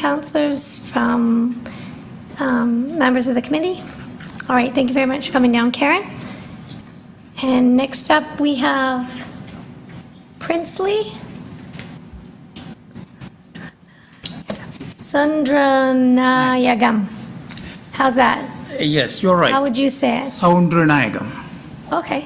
councillors, from members of the committee? All right, thank you very much for coming down, Karen. And next up, we have Princely Soundranayagam. How's that? Yes, you're right. How would you say it? Soundranayagam. Okay,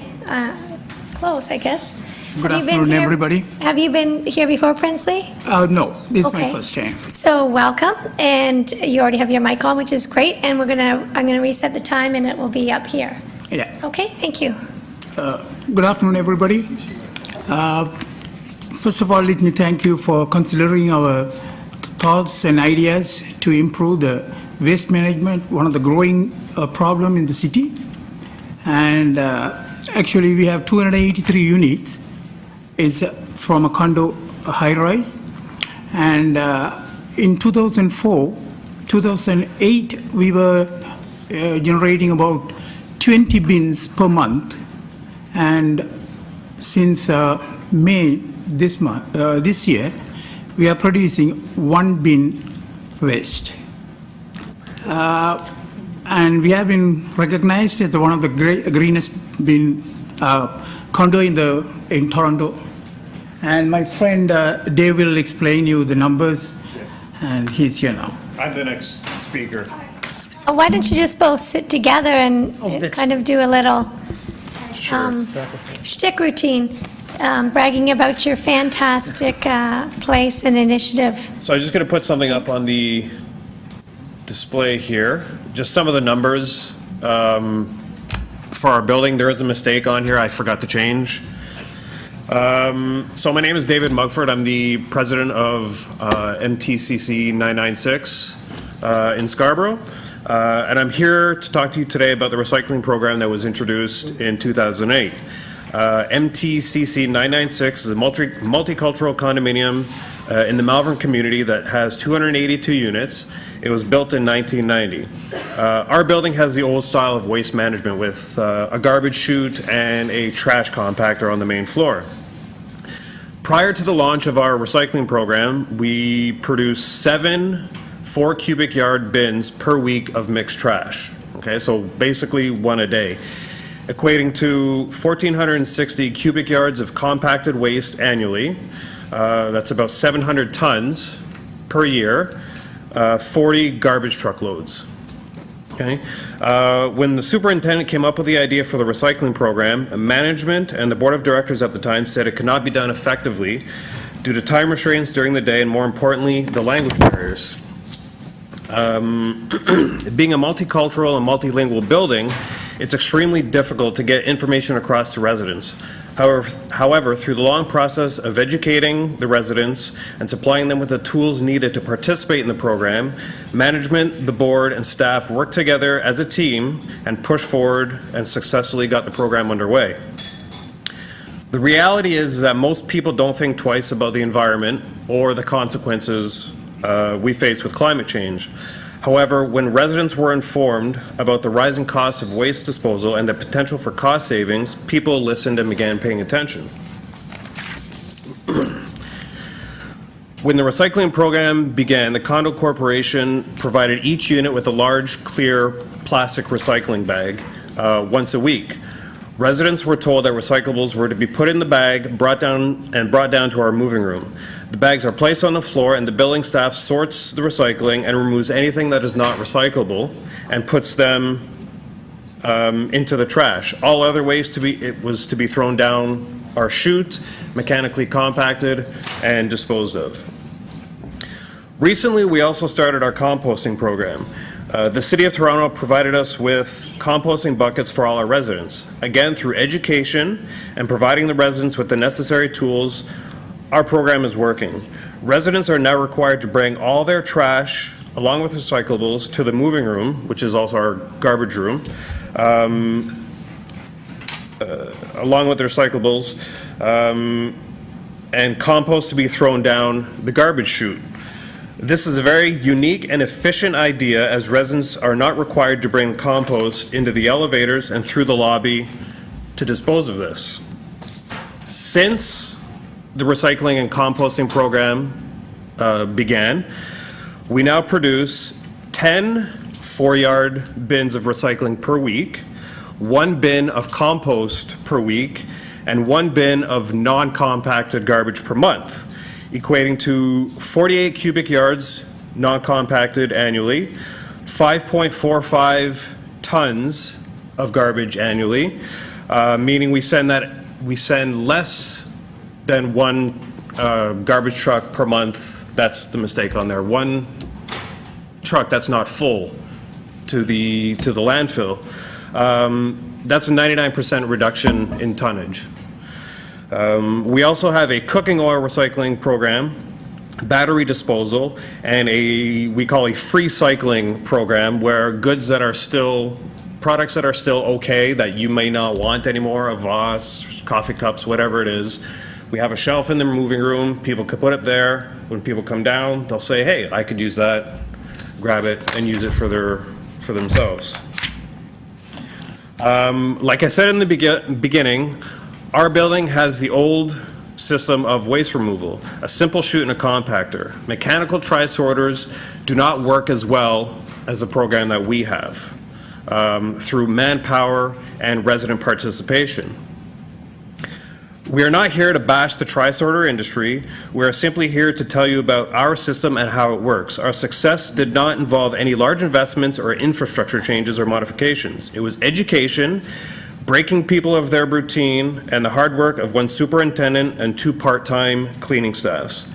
close, I guess. Good Have you been afternoon, here- everybody. Have you been here before, Princely? No, this is my Okay. first time. So welcome, and you already have your mic on, which is great, and I'm gonna reset the time, and it will be up here. Yeah. Okay, thank you. Good afternoon, everybody. First of all, let me thank you for considering our thoughts and ideas to improve the waste management, one of the growing problem in the city. And actually, we have 283 units. It's from a condo high-rise. And in 2004, 2008, we were generating about 20 bins per month. And since May this year, we are producing 1 bin waste. And we have been recognized as one of the greenest bin condo in Toronto. And my friend Dave will explain you the numbers, and he's here now. I'm the next speaker. Why don't you just both sit together and kind of do a little shtick routine, bragging about your fantastic place and initiative. So I'm just going to put something up on the display here. Just some of the numbers for our building. There is a mistake on here I forgot to change. So my name is David Mugford. I'm the president of MTCC 996 in Scarborough. And I'm here to talk to you today about the recycling program that was introduced in 2008. MTCC 996 is a multicultural condominium in the Malvern community that has 282 units. It was built in 1990. Our building has the old style of waste management with a garbage chute and a trash compactor on the main floor. Prior to the launch of our recycling program, we produced 7 4 cubic yard bins per week of mixed trash. Okay, so basically 1 a day, equating to 1,460 cubic yards of compacted waste annually. That's about 700 tons per year, 40 garbage truckloads. Okay. When the superintendent came up with the idea for the recycling program, management and the board of directors at the time said it could not be done effectively due to time restraints during the day and, more importantly, the language barriers. Being a multicultural and multilingual building, it's extremely difficult to get information across to residents. However, through the long process of educating the residents and supplying them with the tools needed to participate in the program, management, the board, and staff worked together as a team and pushed forward and successfully got the program underway. The reality is that most people don't think twice about the environment or the consequences we face with climate change. However, when residents were informed about the rising costs of waste disposal and the potential for cost savings, people listened and began paying attention. When the recycling program began, the Condo Corporation provided each unit with a large, clear plastic recycling bag once a week. Residents were told that recyclables were to be put in the bag, brought down to our moving room. The bags are placed on the floor, and the building staff sorts the recycling and removes anything that is not recyclable and puts them into the trash. All other waste was to be thrown down our chute, mechanically compacted, and disposed of. Recently, we also started our composting program. The City of Toronto provided us with composting buckets for all our residents. Again, through education and providing the residents with the necessary tools, our program is working. Residents are now required to bring all their trash, along with recyclables, to the moving room, which is also our garbage room, along with their recyclables, and compost to be thrown down the garbage chute. This is a very unique and efficient idea, as residents are not required to bring compost into the elevators and through the lobby to dispose of this. Since the recycling and composting program began, We now produce 10 4-yard bins of recycling per week, 1 bin of compost per week, and 1 bin of non-compacted garbage per month, equating to 48 cubic yards non-compacted annually, 5.45 tons of garbage annually, meaning we send less than 1 garbage truck per month. That's the mistake on there. 1 truck that's not full to the landfill. That's a 99% reduction in tonnage. We also have a cooking oil recycling program, battery disposal, and we call a free cycling program where products that are still okay, that you may not want anymore, a vase, coffee cups, whatever it is, we have a shelf in the moving room, people could put it there. When people come down, they'll say, hey, I could use that, grab it, and use it for themselves. Like I said in the beginning, our building has the old system of waste removal, a simple chute and a compactor. Mechanical tri-sorters do not work as well as the program that we have through manpower and resident participation. We are not here to bash the tri-sorter industry. We are simply here to tell you about our system and how it works. Our success did not involve any large investments or infrastructure changes or modifications. It was education, breaking people of their routine, and the hard work of 1 superintendent and 2 part-time cleaning staffs.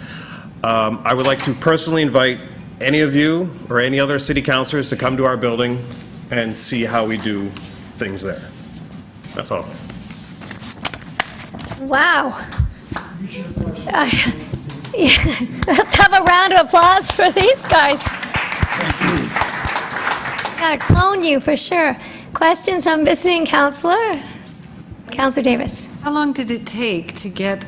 I would like to personally invite any of you or any other city councilors to come to our building and see how we do things there. That's all. Wow. Yeah, let's have a round of applause for these guys. Gotta clone you for sure. Questions from visiting councilor? Councilor Davis. How long did it take to get,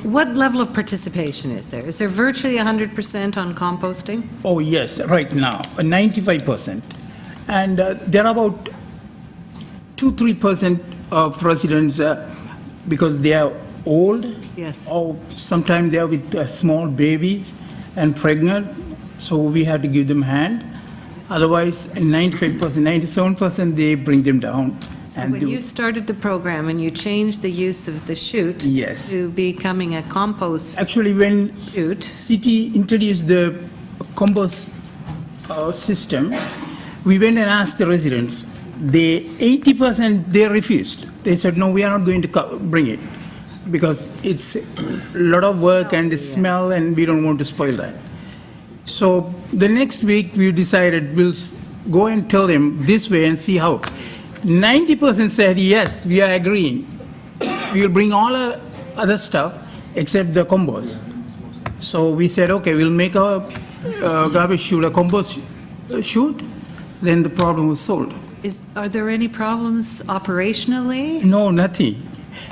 what level of participation is there? Is there virtually 100% on composting? Oh, yes, right now, 95%. And there are about 2-3% of residents, because they are old. Yes. Or sometimes they are with small babies and pregnant, so we have to give them hand. Otherwise, 95%, 97%, they bring them down. So and when do. you started the program and you changed the use of the chute Yes. to becoming a compost Actually, when chute, city introduced the compost system, we went and asked the residents. 80% they refused. They said, no, we are not going to bring it because it's a lot of work and the smell, and we don't want to spoil that. So the next week we decided we'll go and tell them this way and see how. 90% said yes, we are agreeing. We will bring all our other stuff except the compost. So we said, okay, we'll make a garbage chute, a compost chute. Then the problem was solved. are there any problems operationally? No, nothing.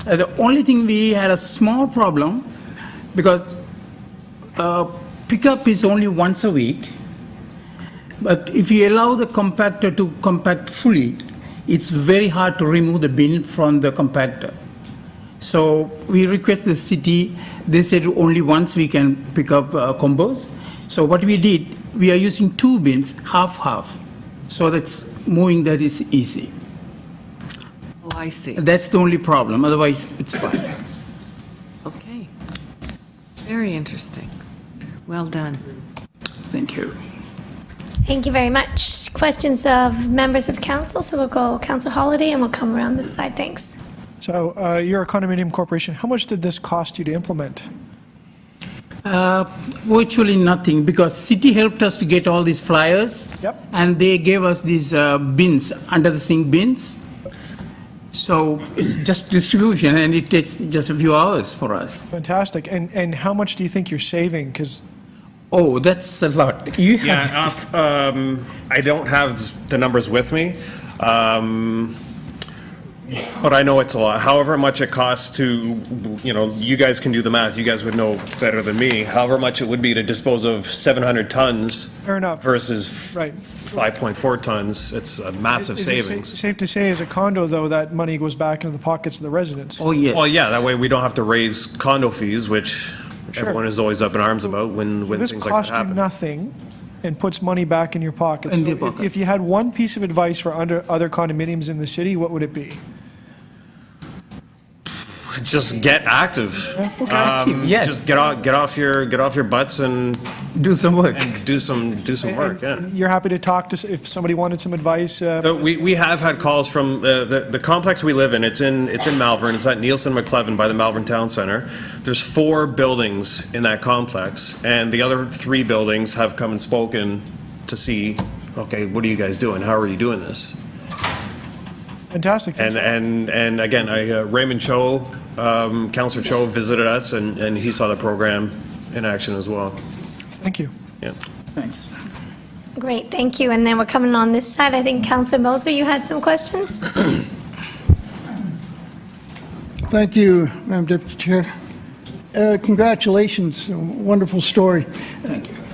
The only thing, we had a small problem because pickup is only once a week. But if you allow the compactor to compact fully, it's very hard to remove the bin from the compactor. So we request the city, they said only once we can pick up combos. So what we did, we are using 2 bins, half-half. So that's moving that is easy. Oh, I see. That's the only problem, otherwise it's fine. Okay. Very interesting. Well done. Thank you. Thank you very much. Questions of members of council? So we'll go Council Holiday and we'll come around this side. Thanks. So you're a condominium corporation. How much did this cost you to implement? Virtually nothing, because city helped us to get all these flyers. Yep. And they gave us these bins, under the sink bins. So it's just distribution, and it takes just a few hours for us. Fantastic. And how much do you think you're saving? Because Oh, that's a lot. You have Yeah, I don't have the numbers with me, but I know it's a lot. However much it costs to, you guys can do the math, you guys would know better than me, however much it would be to dispose of 700 tons Fair enough. versus Right. 5.4 tons, it's a massive Is it savings. safe to say, as a condo, though, that money goes back into the pockets of the residents? Oh, yes. Well, yeah, that way we don't have to raise condo fees, which everyone is always up in arms about when This things like that costs you happen. nothing and puts money back in your pocket. In So their pocket. if you had one piece of advice for other condominiums in the city, what would it be? Just get active. Active, yes. Just get off your butts and Do some work. do some work. Yeah. You're happy to talk to, if somebody wanted some advice? So we have had calls from the complex we live in. It's in Malvern. It's at Nielsen McLevin by the Malvern Town Center. There's 4 buildings in that complex, and the other 3 buildings have come and spoken to see, okay, what are you guys doing? How are you doing this? Fantastic. Thanks. And again, Raymond Cho, Councillor Cho visited us, and he saw the program in action as well. Thank you. Yeah. Thanks. Great, thank you. And then we're coming on this side. I think Councillor Moser, you had some questions? Thank you, Madam Deputy Chair. Congratulations, wonderful story.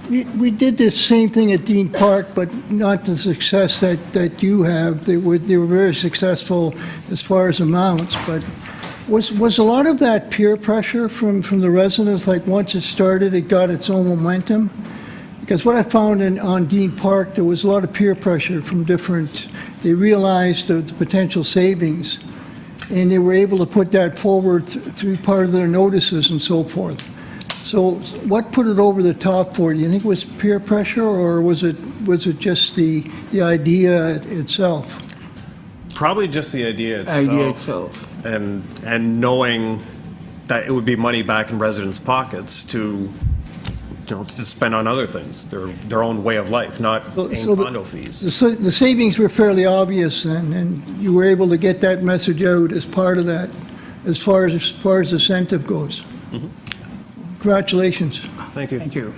We did this same thing at Dean Park, but not the success that you have. They were very successful as far as amounts, but was a lot of that peer pressure from the residents, like once it started, it got its own momentum? Because what I found on Dean Park, there was a lot of peer pressure from they realized the potential savings, and they were able to put that forward through part of their notices and so forth. So what put it over the top for you? Do you think it was peer pressure, or was it just the idea itself? Probably just the idea itself. And knowing that it would be money back in residents' pockets to spend on other things, their own way of life, not paying condo fees. The savings were fairly obvious, and you were able to get that message out as part of that, as far as incentive goes. Congratulations. Thank you. Thank you.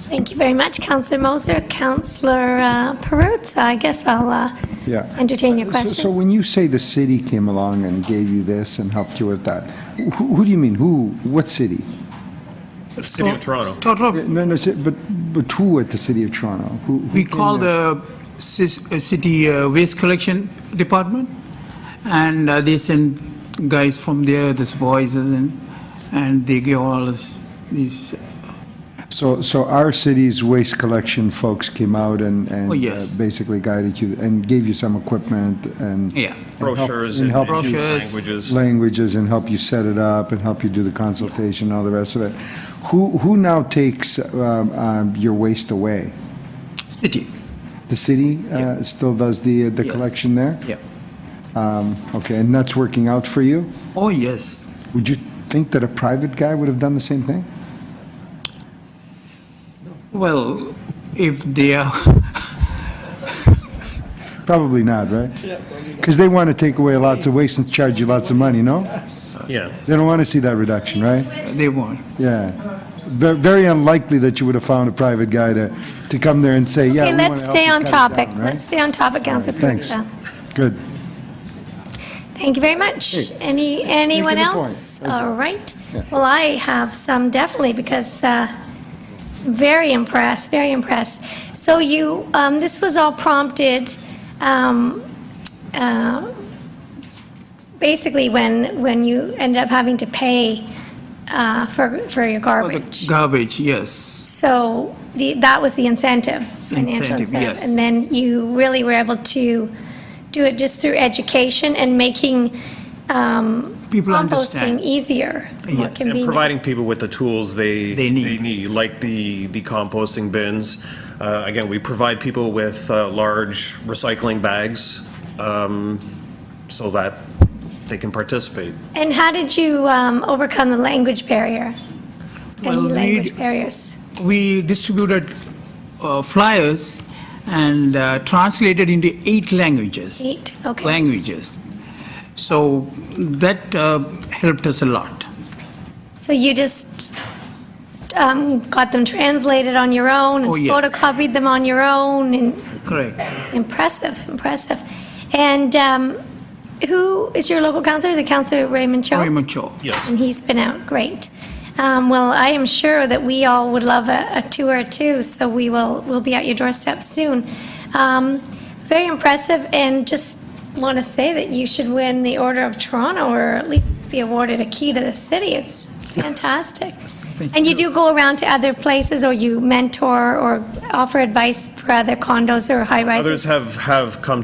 Thank you very much, Councillor Moser. Councillor Perrotts, I guess I'll Yeah. entertain your questions. So when you say the city came along and gave you this and helped you with that, who do you mean? Who? What city? City of Toronto. Total, No, but who at the city of Toronto? Who we came call there? the city waste collection department, and they send guys from there, these voices, and they give all these. So our city's waste collection folks came out and Oh, yes. basically guided you and gave you some equipment and Yeah. Brochures and in help Brochures. languages. languages and help you set it up and help you do the consultation and all the rest of it. Who now takes your waste away? City. The city still does the Yes. collection there? Yeah. Okay, and that's working out for you? Oh, yes. Would you think that a private guy would have done the same thing? Well, if they are, Probably not, right? Because they want to take away lots of waste and charge you lots of money, no? Yeah. They don't want to see that reduction, right? they won't. Yeah. Very unlikely that you would have found a private guy to come there and say, yeah, Okay, we want let's to help stay you on cut it topic. down, right? Let's stay on topic, Councillor Thanks. Perrotts. Good. Thank you very much. Anyone Make a point. else? That's All right. Well, I have some definitely, because very impressed, very impressed. So you, this was all prompted, basically when you ended up having to pay for your For garbage. the garbage, yes. So that was the incentive, financial Incentive, incentive. yes. And then you really were able to do it just through education and making People composting understand. easier, more Yes. And convenient. providing people with the tools they need. like the composting bins. Again, we provide people with large recycling bags so that they can participate. And how did you overcome the language barrier? Any Well, language barriers? We distributed flyers and translated into 8 languages. 8, okay. Languages. So that helped us a lot. So you just got them translated on your own and Oh, yes. photocopied them on your own, and Correct. impressive, impressive. And who is your local councillor? Is it Councillor Raymond Cho? Very mature. Yes. And he's been out, great. Well, I am sure that we all would love a tour too, so we'll be at your doorstep soon. Very impressive, and just want to say that you should win the Order of Toronto, or at least be awarded a key to the city. It's Fantastic. And you do go around to other places, or you mentor or offer advice for other condos or high-rises? Others have come